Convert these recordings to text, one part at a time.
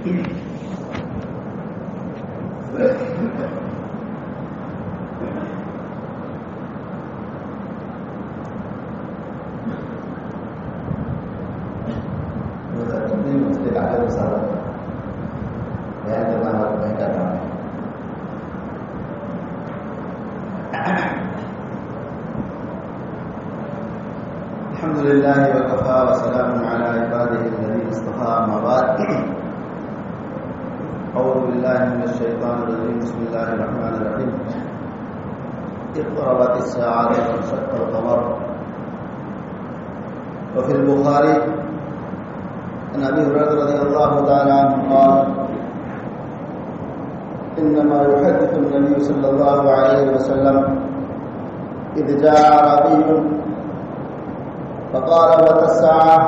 الحمد لله وكفى وسلام على عباده الذين اصطفى. أما بعد، أعوذ بالله من الشيطان الرجيم. بسم الله الرحمن الرحيم. اقتربت الساعة وانشق القمر. وفي البخاري عن أبي هريرة رضي الله تعالى عنه قال: إنما يحدث النبي صلى الله عليه وسلم إذ جاء أعرابي فقال: متى الساعة؟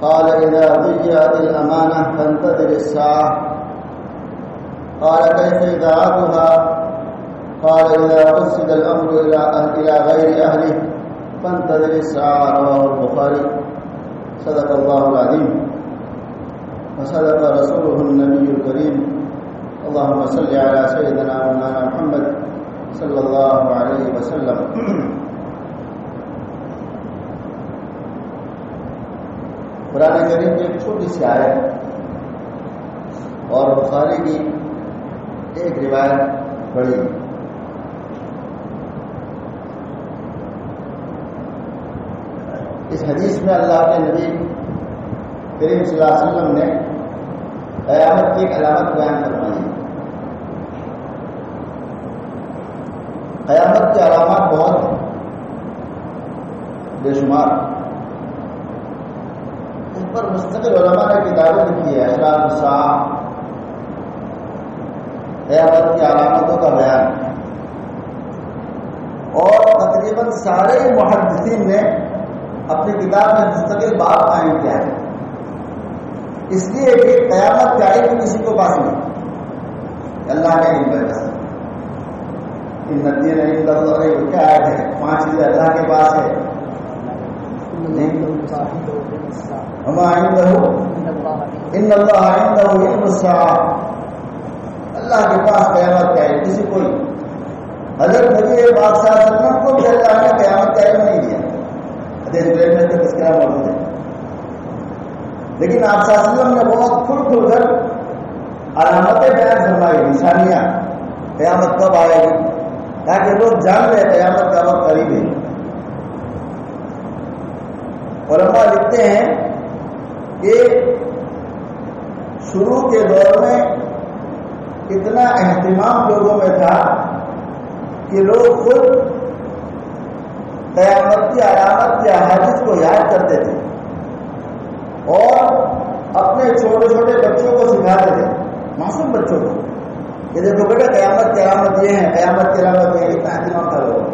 قال: إذا ضيعت الأمانة فانتظر الساعة. قال: كيف إذاعتها؟ قال: إذا قصد الأمر إلى غير أهله فانتظر الساعة. رواه البخاري. صدق الله العظيم وصدق رسوله النبي الكريم. اللهم صل على سيدنا مولانا محمد صلی اللہ علیہ وسلم. قرآن کریم کی ایک چھوٹی سی آیت اور بخاری کی ایک روایت بڑی. اس حدیث میں اللہ کے نبی کریم صلی اللہ علیہ وسلم نے قیامت کی ایک علامت بیان فرمائی. قیامت کی علامات بہت بے شمار. اس پر مستقل علماء نے کتابیں لکھی ہے. اشراط الساعہ، قیامت کی علامتوں کا بیان. اور تقریباً سارے محدثین نے اپنی کتاب میں مستقل باب قائم کیا ہے. اس لیے کہ قیامت کا علم کسی کو پاس نہیں، اللہ کا علم ہے بس. ان الدین عند اللہ کیا آیت ہے؟ 5 چیزیں اللہ کے پاس ہے. وما عنده ان اللہ عنده علم الساعة. اللہ کے پاس قیامت کا علم کسی کو نہیں. حضرت نبی پاک صلی اللہ علیہ وسلم کو بھی اللہ نے قیامت کا علم نہیں دیا. حدیث میں تذکرہ موجود ہے. لیکن آپ صلی اللہ علیہ وسلم نے بہت کھل کر علامتیں بیان فرمائی، نشانیاں قیامت کب آئے گی، تاکہ لوگ جان لیں قیامت کا وقت قریب ہے. علماء لکھتے ہیں کہ شروع کے دور میں اتنا اہتمام لوگوں میں تھا کہ لوگ خود قیامت کی علامت کی احادیث کو یاد کرتے تھے اور اپنے چھوٹے چھوٹے بچوں کو سکھاتے تھے، معصوم بچوں کو. یہ دیکھو بیٹا قیامت کی علامت یہ ہے، قیامت کی علامت یہ ہے. اتنا اہتمام تھا لوگ.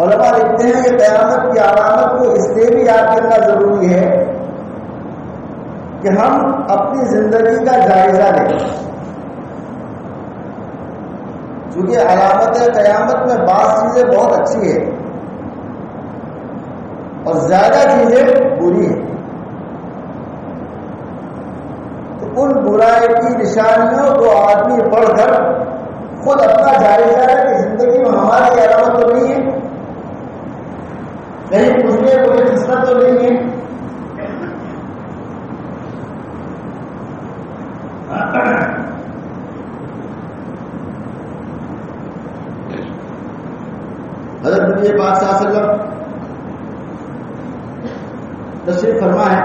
علماء لکھتے ہیں کہ قیامت کی علامت کو اس لیے بھی یاد کرنا ضروری ہے کہ ہم اپنی زندگی کا جائزہ لیں. چونکہ علامت قیامت میں بعض چیزیں بہت اچھی ہیں اور زیادہ چیزیں بری ہیں. تو ان برائی کی نشانیوں کو آدمی پڑھ کر خود اپنا جائزہ ہے کہ زندگی میں ہماری علامت تو نہیں ہے، کہیں مجھے کوئی قسمت تو نہیں ہے. حضرت نبی پاک صلی اللہ علیہ وسلم تشریف فرما ہے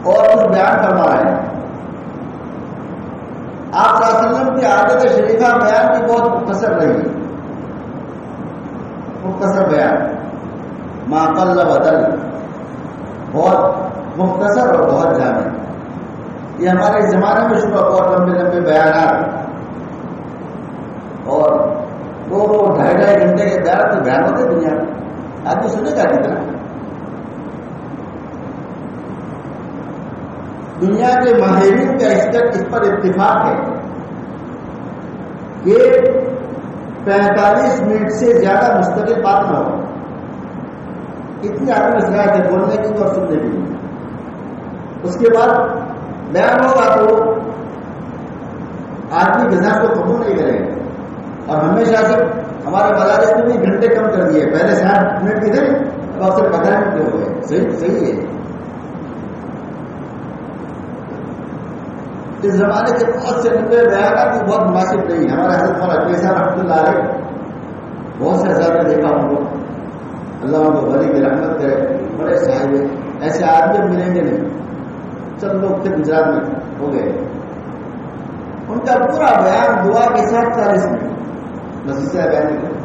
اور کچھ بیان فرما رہے ہیں. آپ صلی اللہ علیہ وسلم کی عادت شریفہ بیان کی بہت مختصر رہی ہے. مختصر بیان، ما قل بدل، بہت مختصر اور بہت جامع. یہ ہمارے زمانے میں شروع ہوا لمبے لمبے بیانات اور 2-2-2.5 گھنٹے کے بیان تو بیان ہوتے دنیا میں. آدمی سنے گا کتنا؟ دنیا کے ماہرین کا اس پر اتفاق ہے کہ 45 منٹ سے زیادہ مستقل بات نہ ہو. اتنی آدمی مسئلہ ہے بولنے کی اور سننے کی. اس کے بعد بیان ہوگا تو آدمی بزنس کو قبول نہیں کرے گا. اور ہمیشہ سے ہمارے مدارس میں بھی گھنٹے کم کر دیے. پہلے 60 منٹ کی تھے, اب آپ سے 15 منٹ کے ہو گئے. صحیح ہے. اس زمانے کے بہت سے نقطے بیانات بھی بہت مناسب نہیں. ہمارے حضرت مولانا اجمیر صاحب رحمۃ اللہ علیہ بہت سے حضرات نے دیکھا ان کو, اللہ ان کو ولی کی رحمت کرے, بڑے صاحب ایسے آدمی اب ملیں گے نہیں. چند لوگ تھے گجرات میں, ہو گئے. ان کا پورا بیان دعا کے ساتھ 40 منٹ بس اس سے بیان نہیں کرتا,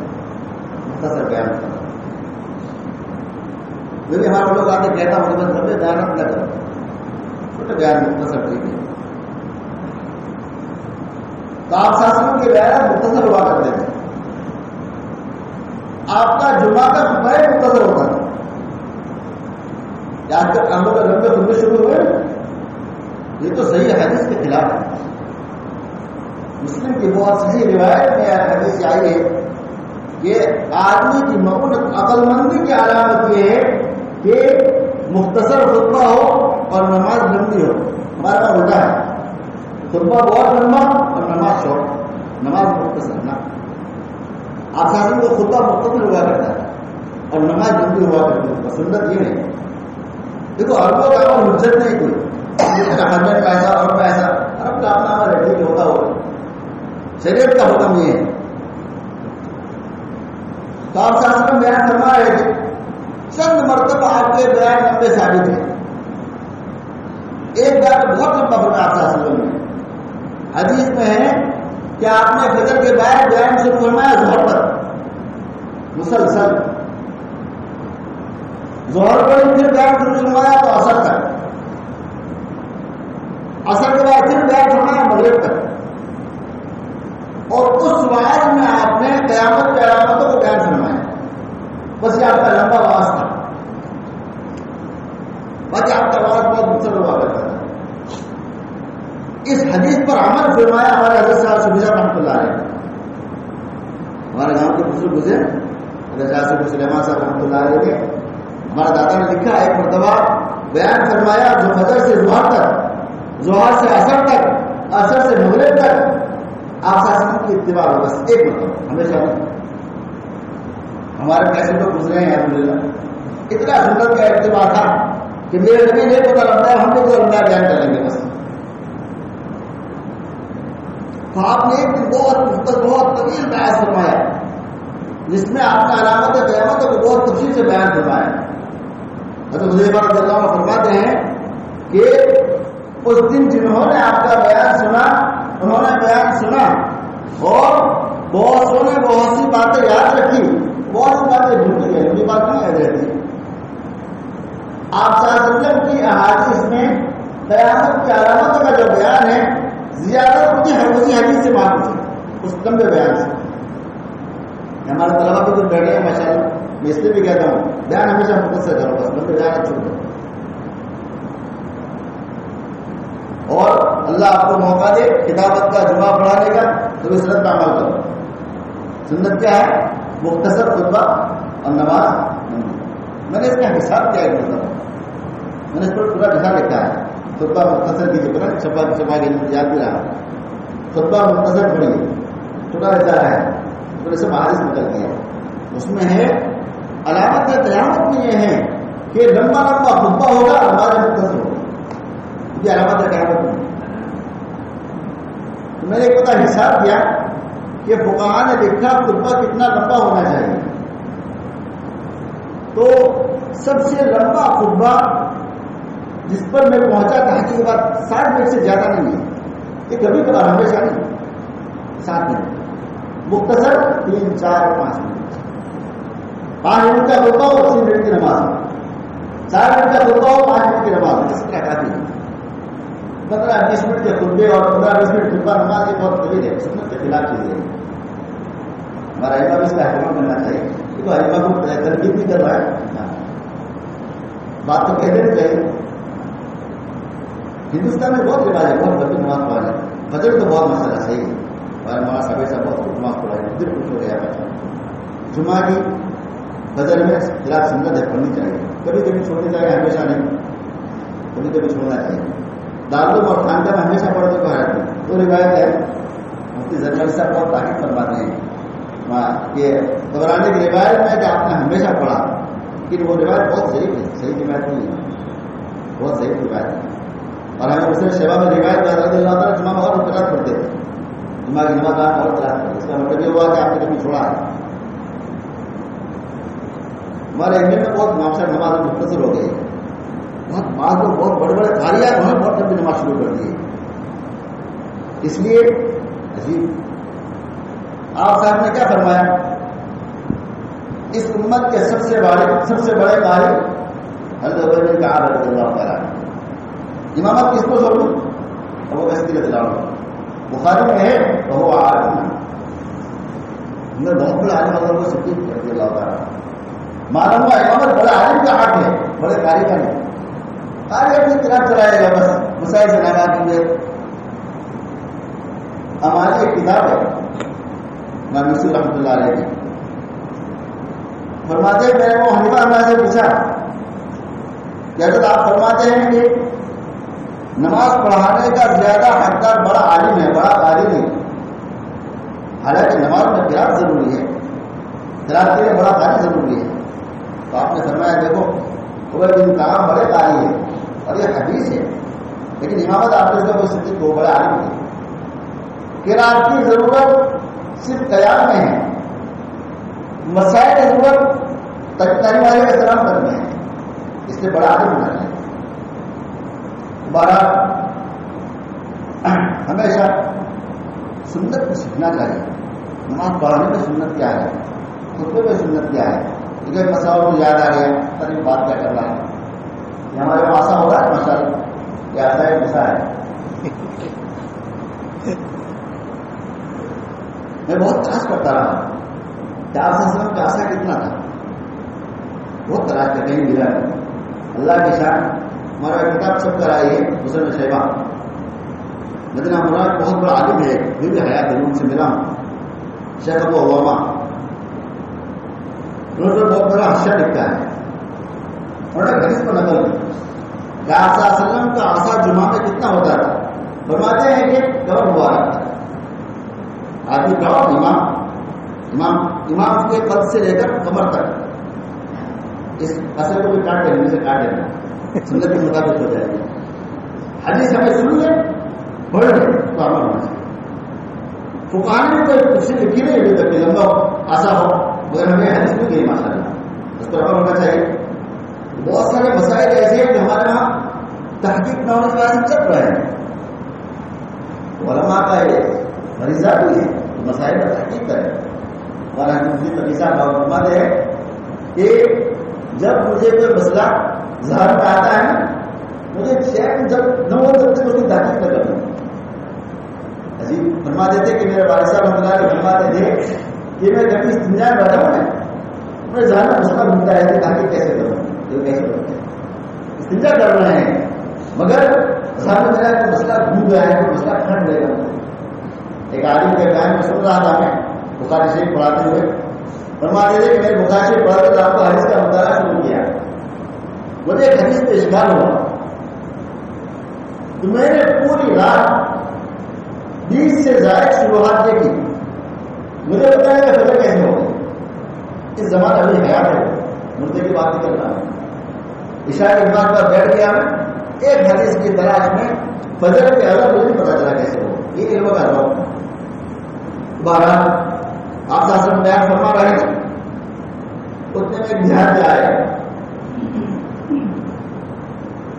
مختصر بیان کرتا. میں بھی ہمارے لوگ آتے کہتا ہوں بس لمبے بیانات نہ کرو, چھوٹے بیان مختصر ٹھیک ہے. تو آپ شاسنوں کے بیانات مختصر ہوا کرتے تھے. آپ کا جمعہ کا خطبہ مختصر ہوتا تھا. آپ کے کاموں کا لمبے خطبے شروع ہوئے, یہ تو صحیح حدیث کے خلاف ہے. مسلم کی بہت صحیح روایت میں حدیث آئی ہے کہ آدمی کی مقبول عقل مندی کی علامت یہ ہے کہ مختصر خطبہ ہو اور نماز لمبی ہو. ہمارا الٹا ہے, خطبہ بہت لمبا اور نماز شارٹ, نماز مختصر نہ. آپ شاسن کو خطبہ مختصر ہوا کرتا ہے اور نماز لمبی ہوا کرتی ہے. سنت یہ نہیں. دیکھو عربوں کا عمل حجت نہیں کوئی, ہنڈریڈ پیسہ اور پیسہ عرب کا اپنا عمل ہے, ٹھیک ہوتا ہوگا. شریعت کا حکم یہ ہے. تو آپ شاسن میں بیان فرما رہے تھے, چند مرتبہ آپ کے بیان لمبے ثابت ہیں. ایک بار بہت لمبا فرمایا آپ شاسن میں. حدیث میں ہے کہ آپ نے فجر کے بعد بیان شروع فرمایا ظہر تک مسلسل. ظہر پر پھر بیان شروع فرمایا تو عصر تک. عصر کے بعد پھر بیان فرمایا مغرب تک. اور اس وعد میں آپ نے قیامت کی علامتوں کو بیان فرمایا. بس یہ آپ کا لمبا آواز تھا. باقی آپ کا آواز بہت مختصر ہوا کرتا تھا. اس حدیث پر عمل فرمایا ہمارے حضرت صاحب شفیع صاحب رحمۃ اللہ علیہ. ہمارے گاؤں کے بزرگ گزرے حضرت صاحب سلیمان صاحب رحمۃ اللہ علیہ نے, ہمارے دادا نے لکھا ایک مرتبہ بیان فرمایا جو فجر سے ظہر تک, ظہر سے عصر تک, عصر سے مغرب تک آپ شاسن کی اتباع ہو. بس ایک مرتبہ, ہمیشہ نہیں. ہمارے پیسے لوگ گزرے ہیں الحمدللہ. اتنا سنت کا اتباع تھا کہ میرے نبی نے پتا لگتا ہے, ہم نے تو لمبا بیان کریں گے بس. تو آپ نے ایک بہت طویل بیان فرمایا جس میں آپ کا علامت قیامت کو بہت تفصیل سے بیان فرمایا. حضرت حذیفہ رضی اللہ عنہ فرماتے ہیں کہ اس دن جنہوں نے آپ کا بیان سنا, انہوں نے بیان سنا اور بہت سی باتیں یاد رکھی, بہت سی باتیں بھول گئے. یہ بات نہیں یاد رہتی. آپ صلی اللہ علیہ وسلم کی احادیث میں قیامت کی علامتوں کا جو بیان ہے زیادہ اسی حدیث سے معلوم ہے, اس لمبے بیان سے. ہمارے طلبا بھی کچھ بیٹھے ہیں ماشاء اللہ, میں اس لیے بھی کہتا ہوں بیان ہمیشہ مختصر کرو, بس لمبے بیان چھوڑ دو. اور اللہ آپ کو موقع دے کتابت کا جمعہ پڑھانے کا, تو اس سنت کا عمل کرو. سنت کیا ہے؟ مختصر خطبہ اور نماز. میں نے اس کا حساب کیا ہے, میں نے اس پر پورا لکھا لکھا ہے. خطبہ مختصر کی ذکر چھپا کے یاد بھی رہا. خطبہ مختصر پڑھیے, چھوٹا رہتا ہے, تھوڑے سے بحاث نکلتی ہے. اس میں ہے علامت قیامت میں یہ ہے کہ لمبا لمبا خطبہ ہوگا, نماز مختصر ہوگا. یہ علامت قیامت میں. تو میں نے ایک پتہ حساب کیا کہ فقہاء نے لکھا خطبہ کتنا لمبا ہونا چاہیے. تو سب سے لمبا خطبہ جس پر میں پہنچا تھا کہ بات 60 منٹ سے زیادہ نہیں ہے. یہ کبھی کبھار, ہمیشہ نہیں. 7 منٹ مختصر, 3, 4, 5 منٹ. 5 منٹ کا خطبہ ہو, 3 منٹ کی نماز. 4 منٹ کا خطبہ ہو, 5 منٹ کی نماز. اس کا کافی ہے. 15-20 منٹ کے خطبے اور 15-20 منٹ خطبہ نماز یہ بہت طویل ہے, سنت کے خلاف چیز ہے. ہمارا ائمہ بھی اس کا اہتمام کرنا چاہیے. دیکھو ائمہ کو ترغیب نہیں کر رہا ہے, بات تو کہہ دینا چاہیے. ہندوستان میں بہت رواج ہے, بہت لمبی نماز پڑھا ہے. فجر تو بہت مسئلہ صحیح ہے, ہمارے مولانا صاحب بہت نماز پڑھا ہے. پھر کچھ ہو گیا. جمعہ کی فجر میں قراءت سنت ہے، پڑھنی چاہیے. کبھی کبھی چھوڑنی چاہیے، ہمیشہ نہیں. کبھی کبھی چھوڑنا چاہیے. دارالعلوم اور خانقاہ میں ہمیشہ پڑھنے کو ہے. تو روایت ہے مفتی زرگر صاحب بہت تاکید فرماتے ہیں کہ دوران کی روایت میں کہ آپ نے ہمیشہ پڑھا، لیکن وہ روایت بہت صحیح ہے، صحیح روایت نہیں ہے، بہت صحیح روایت ہے. اور ہمیں اس نے شیبہ میں روایت میں رضی اللہ تعالیٰ جمعہ میں اور قرات پڑھتے تھے، جمعہ کی نماز اور قرات پڑھتے. اس کا مطلب یہ ہوا کہ آپ نے کبھی چھوڑا ہے. ہمارے انڈیا میں بہت معاشرہ نماز مختصر ہو گئی، بہت بعض لوگ بہت بڑے بڑے قاریہ انہوں نے بہت لمبی نماز شروع کر دی. اس لیے عجیب آپ صاحب نے کیا فرمایا، اس امت کے سب سے بڑے قاری حضرت عبید بن کعب رضی اللہ تعالیٰ. امامت کس کو چھوڑوں؟ ابو بکر رضی اللہ عنہ. بخاری میں ہے تو وہ عالم میں بہت بڑے عالم حضرت صدیق رضی اللہ تعالیٰ. معلوم ہوا امامت بڑے عالم کا حق ہے، بڑے قاری کا نہیں. قاری اپنی طرح چلائے گا، بس مسائل سے نہ کیجیے. ہماری ایک کتاب ہے امام نصیر رحمۃ اللہ علیہ کی، فرماتے ہیں میں نے وہ حنیفہ رحمۃ سے پوچھا کہ حضرت آپ فرماتے ہیں کہ نماز پڑھانے کا زیادہ حقدار بڑا عالم ہے، بڑا قاری نہیں. حالانکہ نماز میں قرات ضروری ہے، قرات کے لیے بڑا قاری ضروری ہے. تو آپ نے فرمایا دیکھو عبید بن کعب بڑے قاری ہے اور یہ حدیث ہے، لیکن امامت آپ نے کوئی صدیق کو بڑا عالم نہیں. قرات کی ضرورت صرف قیام میں ہے، مسائل کی ضرورت تقریباً والے کا سلام کرنے ہے، اس سے بڑا عالم ہونا چاہیے. بارہ ہمیشہ سنت کو سیکھنا چاہیے. نماز پڑھنے میں سنت کیا ہے، خطبے میں سنت کیا ہے. کیونکہ مسئلہ کو یاد آ گیا تبھی بات کیا کرنا ہے. یہ ہمارے وہاں ایسا ہو رہا ہے ماشاء اللہ، یہ ایسا ہے مسا ہے. میں بہت تلاش کرتا رہا کہ آپ سے کا ایسا کتنا تھا، بہت تلاش کر کہیں ملا نہیں. اللہ کی شان ہمارا کتاب سب کرائی ہے حسن شیبہ مدینہ مراد، بہت بڑا عالم ہے، یہ بھی حیات ہے، ان سے ملا ہوں. شیخ ابو عوامہ بہت بڑا حشر لکھتا ہے. اور حدیث کو نقل کہ آپ صلی اللہ علیہ وسلم کا عصا جمعہ میں کتنا ہوتا تھا. فرماتے ہیں کہ کور ہوا رہتا ہے. آدمی کور امام کے قد سے لے کر کمر تک، اس اثر کو بھی کاٹ دینے سے کاٹ دینا سنت کے مطابق ہو جائے گی. حدیث ہمیں سن لیں پڑھ لیں تو عمل ہونا چاہیے. فقہاء نے کوئی کچھ لکھی نہیں ابھی تک کہ لمبا آسا ہو، مگر ہمیں حدیث بھی گئی ماشاء اللہ، اس پر عمل ہونا چاہیے. بہت سارے مسائل ایسے ہیں جو ہمارے وہاں تحقیق نہ ہونے کی وجہ سے چل رہے ہیں. علماء کا یہ فریضہ بھی ہے مسائل پر تحقیق کریں. ہمارا فریضہ کا ہے کہ جب مجھے کوئی مسئلہ ظاہر میں آتا ہے مجھے چین جب نہ ہو تب تک اس کی تحقیق نہ کروں. عجیب فرما دیتے کہ میرے والد صاحب رحمۃ اللہ فرماتے تھے کہ میں کبھی استنجا میں بیٹھا ہوں میں ظاہر میں مسئلہ ڈھونڈتا ہے کہ تحقیق کیسے کروں، کیسے کرتے استنجا کر رہے ہیں مگر ظاہر میں میرا مسئلہ ڈھونڈ گیا ہے، کوئی مسئلہ کھڑ لے گا. ایک عالم کے بیان میں سن رہا تھا میں بخاری شریف پڑھاتے ہوئے، فرماتے تھے کہ میں نے بخاری شریف پڑھا کر آپ کو حدیث کا مطالعہ شروع کیا. مجھے ایک حدیث پہ اشکال ہوا تو میں نے پوری رات 20 سے زائد شروحات دیکھی. مجھے بتایا کہ فجر کیسے ہوگی. اس زمانے ابھی حیات ہے، مردے کی بات نہیں کرتا. عشاء کے بعد پر بیٹھ گیا ایک حدیث کی تلاش میں، فجر کے الگ مجھے پتا چلا کیسے ہو. یہ علم کر رہا ہوں. بہرحال آپ شاسن بیان فرما رہے ہیں اتنے میں دھیان میں آئے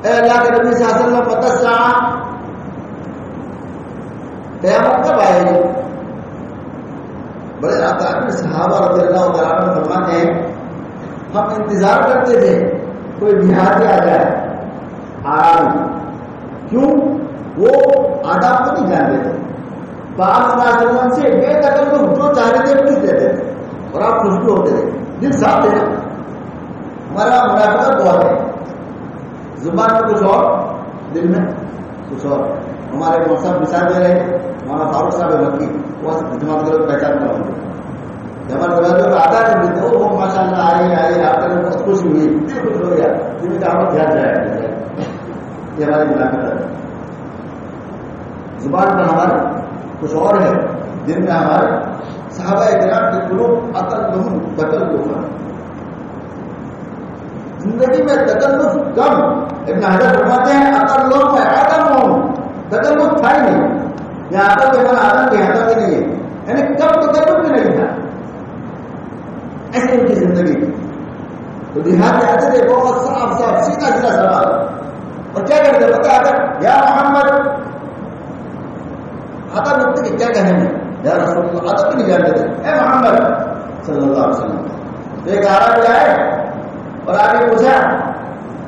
اے اللہ کے نبی صلی اللہ علیہ وسلم پتہ چلا قیامت کب آئے گی. بڑے آدمی صحابہ رضی اللہ تعالیٰ عنہ فرماتے ہیں ہم انتظار کرتے تھے کوئی دیہاتی آ جائے آرام. کیوں؟ وہ آداب کو نہیں جانتے تھے. پاک صلی اللہ علیہ وسلم سے بے تکلف جو چاہ رہے تھے پوچھ لیتے تھے اور آپ خوشبو ہوتے تھے. دل صاف تھے. ہمارا منافقت بہت ہے، زبان میں کچھ اور دل میں کچھ اور. ہمارے صاحب مثال دے رہے ہیں، مولانا فاروق صاحب مکی وہ جماعت کے لوگ پہچان کر ہمارے دروازے پر آتا نہیں دیتے وہ ماشاء اللہ آئی آپ کا بہت خوش ہوئی دل خوش ہو گیا جن کا ہم دھیان جائے یہ ہماری ملاقات ہے. زبان پر ہمارے کچھ اور ہے، دن میں ہمارے صحابہ کرام کے قلوب اقلهم تکلفا، زندگی میں تکلف کم. ابن حجر فرماتے ہیں اقلهم وعدمهم، تکلف تھا ہی نہیں. یہاں آتا کہ ہمارا آدم کے یہاں کے لیے یعنی کم تکلف بھی نہیں تھا. ایسے ان کی زندگی تو دیہات آتے تھے بہت صاف صاف سیدھا سیدھا سوال، اور کیا کرتے پتہ آتا یا محمد آتا لگتے کہ کیا کہیں گے یا رسول اللہ، آتا بھی نہیں جانتے تھے اے محمد صلی اللہ علیہ وسلم. ایک عربی آئے اور آگے پوچھا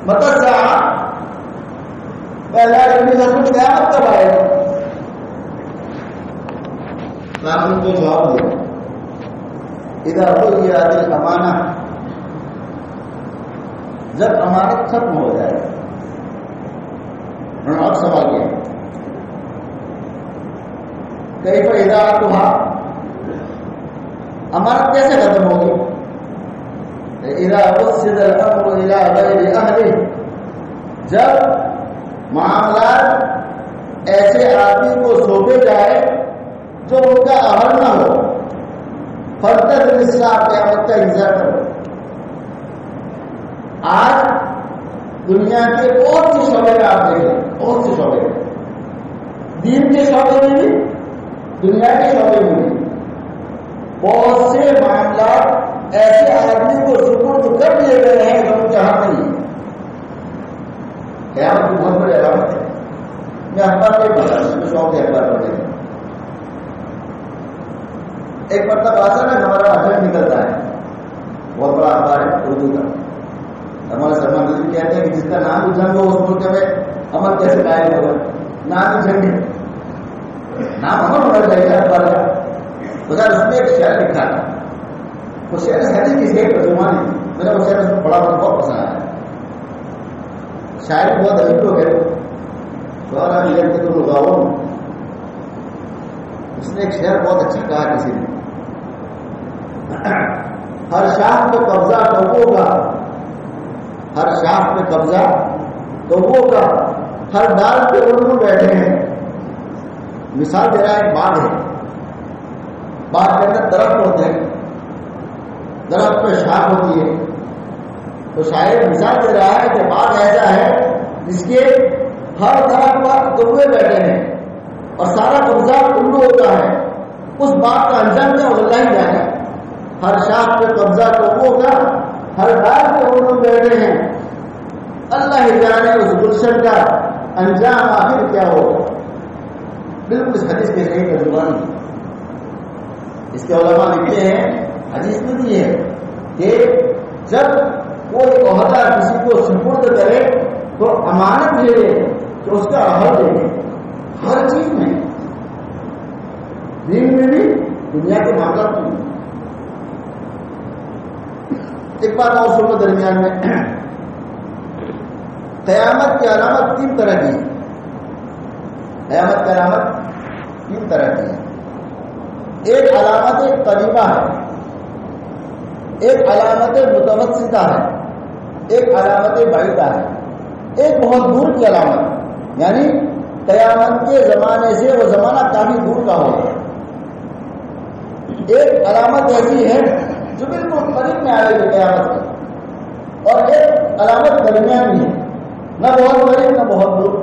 متی الساعہ، پہلا علمی رسول قیامت کب آئے گا؟ رسول کو جواب دیا اذا ضیعت الامانہ، جب امانت ختم ہو جائے. انہوں نے اور سوال کیا کیف اذاعتها، امانت کیسے ختم ہوگی؟ اذا وصل الامر الى غیر اہلہ، جب معاملات ایسے آدمی کو سونپے جائے جو ان کا اہل نہ ہو. فانتظر الساعہ، قیامت کا انتظار کرو. آج دنیا کے بہت سے شعبے میں آپ دیکھیں، بہت سے شعبے میں، دین کے شعبے میں بھی دنیا کے شعبے میں بھی بہت سے معاملات ایسے آدمی کو سپرد کر دیے گئے ہیں جو ان کے ہاتھ نہیں ہے. قیامت کی بہت بڑی علامت ہے. میں اخبار نہیں پڑھتا، اس میں شوق ہے اخبار پڑھنے کا. ایک مرتبہ آتا ہے ہمارا اجنڈ نکلتا ہے، بہت بڑا اخبار ہے اردو کا. ہمارے سلمان نظیر کہتے ہیں کہ جس کا نام بھی جنگ ہو اس ملک میں امن کیسے قائم ہوگا؟ نام ہی جنگ ہے، نام امن ہونا چاہیے اخبار کا. خدا اس میں ایک شعر لکھا تھا، وہ شعر حدیث کی ایک ترجمانی تھی. میرا وہ شعر پڑھا مجھے بہت پسند آیا. شاعر بہت عجیب لوگ ہے، شعرا ملن کے تو لگاؤں. اس نے ایک شعر بہت اچھا کہا کسی نے، ہر شاخ پہ قبضہ کوکو کا، ہر شاخ پہ قبضہ کوکو کا، ہر ڈال پہ الو بیٹھے ہیں. مثال دے رہا ہے ایک باغ ہے، باغ کے اندر درخت ہوتے ہیں، درخت پہ شاخ ہوتی ہے. تو شاعر مثال دے رہا ہے کہ باغ ایسا ہے جس کے ہر درخت پر کوے بیٹھے ہیں اور سارا قبضہ الو ہوتا ہے. اس باغ کا انجام کیا اللہ ہی جانے. ہر شاخ پہ قبضہ کوکو کا، ہر ڈال پہ الو بیٹھے ہیں، اللہ ہی جانے اس گلشن کا انجام آخر کیا ہوگا. بالکل اس حدیث کے صحیح ترجمان ہے. اس کے علماء لکھتے ہیں حدیث میں بھی ہے کہ جب کوئی عہدہ کسی کو سپرد کرے تو امانت لے لے کہ اس کا اہل لے لے. ہر چیز میں، دین میں بھی دنیا کے معاملات میں. ایک بات اور سنو درمیان میں، قیامت کی علامت 3 طرح کی ہے. قیامت کی علامت 3 طرح کی ہے. ایک علامت قریبہ ہے، ایک علامت متوسطہ ہے، ایک علامت بعیدہ ہے. ایک بہت دور کی علامت، یعنی قیامت کے زمانے سے وہ زمانہ کافی دور کا ہوگا. ایک علامت ایسی ہے جو بالکل قریب میں آئے گی قیامت کی، اور ایک علامت درمیانی ہے، نہ بہت قریب نہ بہت دور.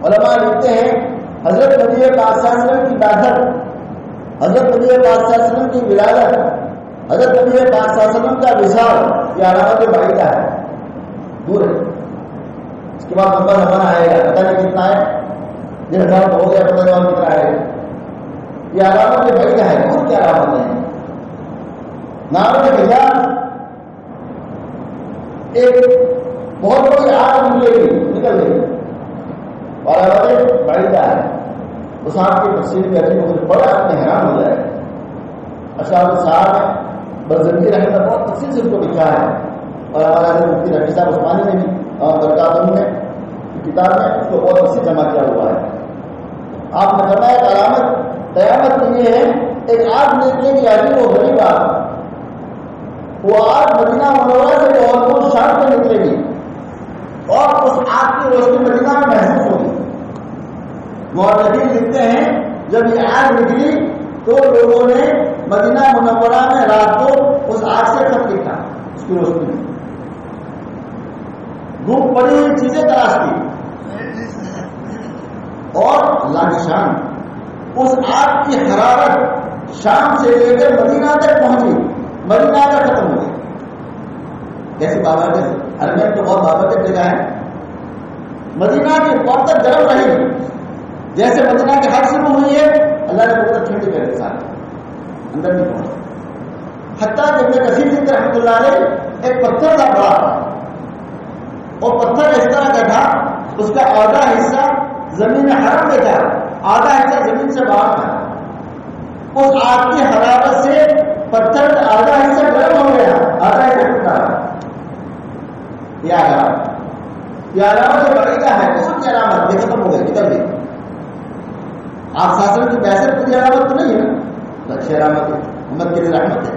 علماء لکھتے ہیں حضرت نبی پاک صلی اللہ علیہ وسلم کی داخل، حضرت نبی پاک صلی اللہ علیہ وسلم کی ولادت، حضرت نبی پاک صلی اللہ علیہ وسلم کا وصال، یہ علامت بعیدہ ہے، دور ہے. اس کے بعد لمبا زمانہ آئے گا، پتہ نہیں کتنا ہے، 1000 ہو گیا، پتہ نہیں کتنا آئے گا. یہ علامت بعیدہ ہے، دور کی علامت ہے. نام کے بجان ایک بہت بڑی آگ نکلے گی، نکل گئی، اور علامت بعیدہ ہے. اس آگ کی تفصیل بھی عجیب ہوگی، بڑا آدمی حیران ہو جائے. اشعار صاحب نے برزنگی رحمۃ اللہ بہت تفصیل سے اس کو لکھا ہے، اور ہمارا مفتی رفیع صاحب عثمانی نے بھی برکاتہم میں کتاب میں اس کو بہت تفصیل جمع کیا ہوا ہے. آپ نے فرمایا کہ علامت قیامت یہ ہے ایک آگ نکلے گی عجیب و غریب آگ، وہ آگ مدینہ منورہ سے اور وہ شام میں نکلے گی اور اس آگ کی روشنی مدینہ میں محسوس ہوگی۔ مورخین لکھتے ہیں جب یہ آگ نکلی تو لوگوں نے مدینہ منورہ میں رات کو اس آگ سے خط لکھا، اس کی روشنی میں گم پڑی ہوئی چیزیں تلاش کی، اور اللہ کی شان اس آگ کی حرارت شام سے لے کر مدینہ تک پہنچی، مدینہ تک ختم ہو گئی۔ جیسے بابرکت حرمین تو بہت بابرکت جگہ ہے، مدینہ کی وقت تک گرم رہے گی، جیسے مدینہ کی حد شروع ہوئی ہے اللہ نے بہت ٹھنڈی کر کے ساتھ اندر نہیں پہنچا۔ حتیٰ کہ ابن کثیر ذکر رحمۃ اللہ علیہ ایک پتھر تھا بڑا، اور پتھر اس طرح کا تھا اس کا آدھا حصہ زمین حرم میں تھا، آدھا حصہ زمین سے باہر تھا۔ اس آگ کی حرارت سے پتھر کا آدھا حصہ گرم ہو گیا، آدھا حصہ ٹوٹا۔ یہ علامت جو بڑی کا ہے اس کی علامت یہ ختم ہو گئی، نکل گئی۔ آپ شاسن کی بحثت کی علامت تو نہیں ہے نا، اچھی علامت ہے، امت کے لیے رحمت ہے۔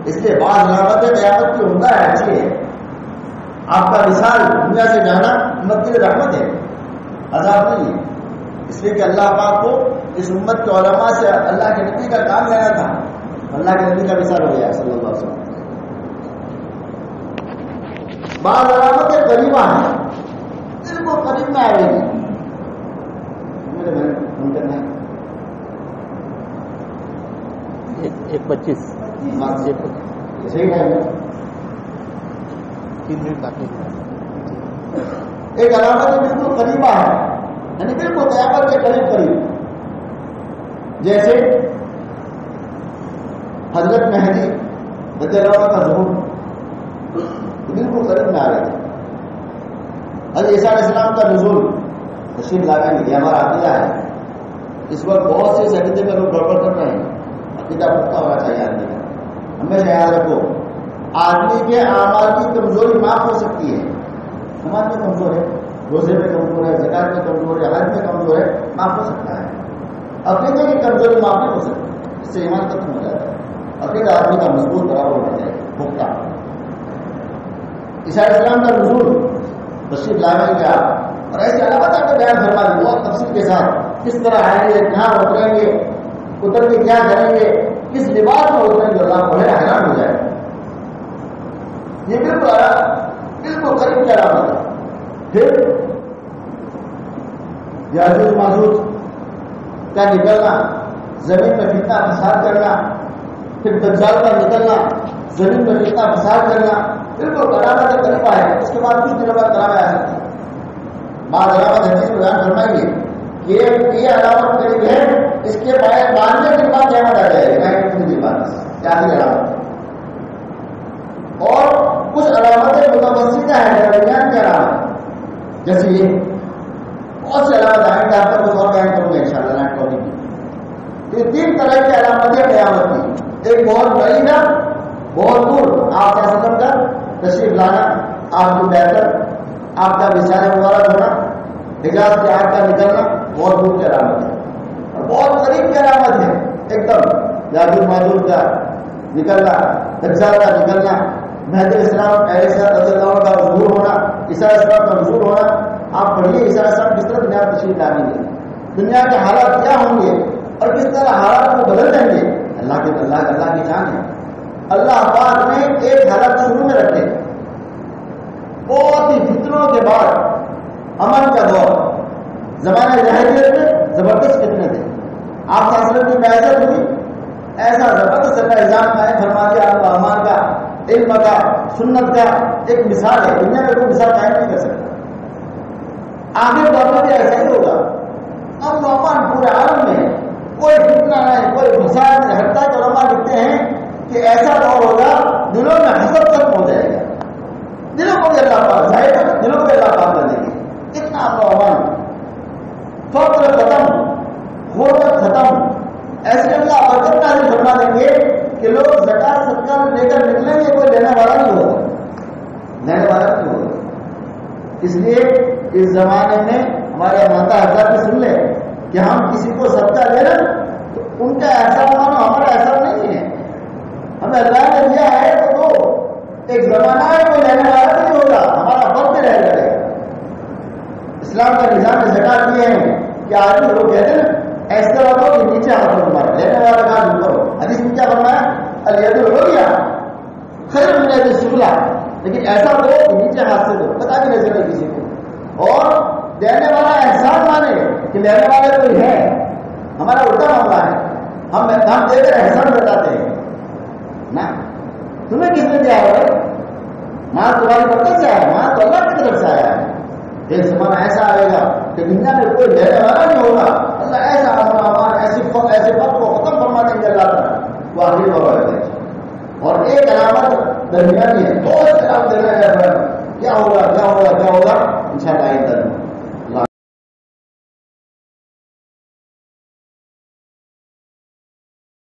اس لیے بعض علامتیں قیامت کی عمدہ ہے، اچھی ہے۔ آپ کا مثال دنیا سے جانا امت کے لیے رحمت ہے، عذاب نہیں ہے۔ اس لیے کہ اللہ پاک کو اس امت کے علماء سے اللہ کے نبی کا کام لینا تھا، اللہ کے نبی کا مثال ہو گیا صلی اللہ علیہ وسلم۔ بعض علامتیں قریبہ ہیں، بالکل قریب میں آئے گی، میرے بہن ممکن ہے 1:25 صحیح ہے۔ 3 منٹ باقی۔ ایک علامت بالکل قریبہ ہے، یعنی بالکل قیامت کے قریب قریب، جیسے حضرت مہدی رضی اللہ عنہ کا ظہور بالکل قریب میں آ گئے تھے۔ حضرت عیسیٰ علیہ السلام کا نزول تشریف لانے یہ ہمارا عقیدہ ہے۔ اس وقت بہت سے عقیدے میں لوگ گڑبڑ کر رہے ہیں، عقیدہ پختہ ہونا چاہیے آدمی کا۔ ہمیشہ یاد رکھو آدمی کے اعمال کی کمزوری معاف ہو سکتی ہے، نماز میں کمزور ہے، روزے میں کمزور ہے، زکات میں کمزور ہے، حج میں کمزور ہے، معاف ہو سکتا ہے۔ عقیدے کی کمزوری معاف نہیں ہو سکتی، اس سے ایمان ختم ہو جاتا ہے۔ عقیدہ آدمی کا مضبوط برابر ہونا چاہیے، پختہ۔ عیسیٰ علیہ السلام کا نزول تشریف لانے کا اور ایسی علامت کا بیان فرما دی بہت تفصیل کے ساتھ، کس طرح آئیں گے، کہاں اتریں گے، اتر کے کیا کریں گے، کس لباس میں اتریں گے، اللہ بڑے حیران ہو جائے۔ یہ بالکل قریب کی علامت ہے۔ پھر یاجوج ماجوج کا نکلنا، زمین میں فتنہ فساد کرنا، پھر دجال کا نکلنا، زمین میں فتنہ فساد کرنا، بالکل علامت قریبہ ہے۔ اس کے بعد کچھ دنوں بعد علامت آ سکتی ہے۔ بعض علامت حدیث میں بیان فرمائیں گے کہ یہ علامت قریب ہے، اس کے ماننے کے بعد قیامت آ جائے گی، آخری علامت۔ اور کچھ علامتیں متوسطہ ہے، درمیان کی علامت، جیسے یہ بہت سی علامت آئیں گے، آپ کا کچھ اور بیان کروں گا ان شاء اللہ ٹاپک کی۔ یہ 3 طرح کی علامتیں قیامت کی، ایک بہت بڑی ہے، بہت دور آپ کا سفر کا تشریف لانا، آپ کی بیعت، آپ کا رسالہ مبارک ہونا، حجاز کے آگ کا نکلنا، بہت دور کی علامت ہے۔ اور بہت قریب کی علامت ہے، ایک دم یاجوج ماجوج کا نکلنا، دجال کا نکلنا، مہدی اسلام رضی اللہ عنہ کا ظہور ہونا، عیسیٰ علیہ السلام کا ظہور ہونا۔ آپ پڑھیے عیسیٰ علیہ السلام کس طرح دنیا میں تشریف لائیں گے، دنیا کے حالات کیا ہوں گے اور کس طرح حالات کو بدل دیں گے۔ اللہ کی جان ہے۔ اللہ پاک نے ایک حالت شروع میں رکھے، بہت ہی فتنوں کے بعد امن کا دور، زمانہ جاہلیت میں زبردست فتنے تھے، آپ صلی اللہ علیہ وسلم کی بعثت ہوئی، ایسا زبردست کا نظام قائم فرما دیا، اللہ امان کا، علم کا، سنت کا ایک مثال ہے، دنیا میں کوئی مثال قائم نہیں کر سکتا۔ آخر دور میں بھی ایسا ہی ہوگا، امن و امان پورے عالم میں، کوئی فتنہ نہیں، کوئی فساد نہیں۔ حتیٰ کہ علماء لکھتے ہیں کہ ایسا دور ہوگا دلوں میں حسد ختم ہو جائے گا، دلوں کو بھی اللہ پاک ظاہر ہے، دلوں کو بھی اللہ پاک کر دیں گے، اتنا امن و امان، فقر ختم، غربت ختم، ایسے اللہ برکت نازل فرما دیں گے کہ لوگ زکات صدقہ لے کر نکلیں گے، کوئی لینے والا نہیں ہوگا، لینے والا نہیں ہوگا۔ اس لیے اس زمانے میں ہمارے ماتا حضرات نے سن لے کہ ہم کسی کو صدقہ دے رہے تو ان کا احسان مانو، ہمارا احسان نہیں ہے. ہمیں اللہ نے دیا ہے تو دو. ایک زمانہ ہے کوئی لینے والا نہیں ہوگا، ہمارا وقت رہ جائے گا. اسلام کا نظام میں زکات یہ ہے کہ آدمی لوگ کہتے ہیں ایسے رکھو کہ نیچے ہاتھ رکھو، تمہارا لینے والا کا دھو کرو. حدیث میں کیا فرمایا؟ الید العلیٰ خیر من الید السفلیٰ. لیکن ایسا دو کہ نیچے ہاتھ سے دو، پتا بھی نہیں چلے کسی کو. اور دینے والا احسان مانے کہ لینے والے کوئی ہے. ہمارا الٹا معاملہ ہے، ہم دے کر احسان بتاتے ہیں نا. تمہیں کس نے دیا ہے؟ ماں تمہاری برکت سے آیا، ماں تو اللہ کی طرف سے آیا ہے. ایک زمانہ ایسا آئے گا کہ دنیا میں کوئی لینے والا نہیں ہوگا. اللہ ایسا امان ایسے فرق کو ختم فرما دیں گے اللہ تعالیٰ. وہ آخری بابا. اور ایک علامت درمیانی ہے، بہت علامت دینا ہے. کیا ہوگا کیا ہوگا کیا ہوگا؟ انشاءاللہ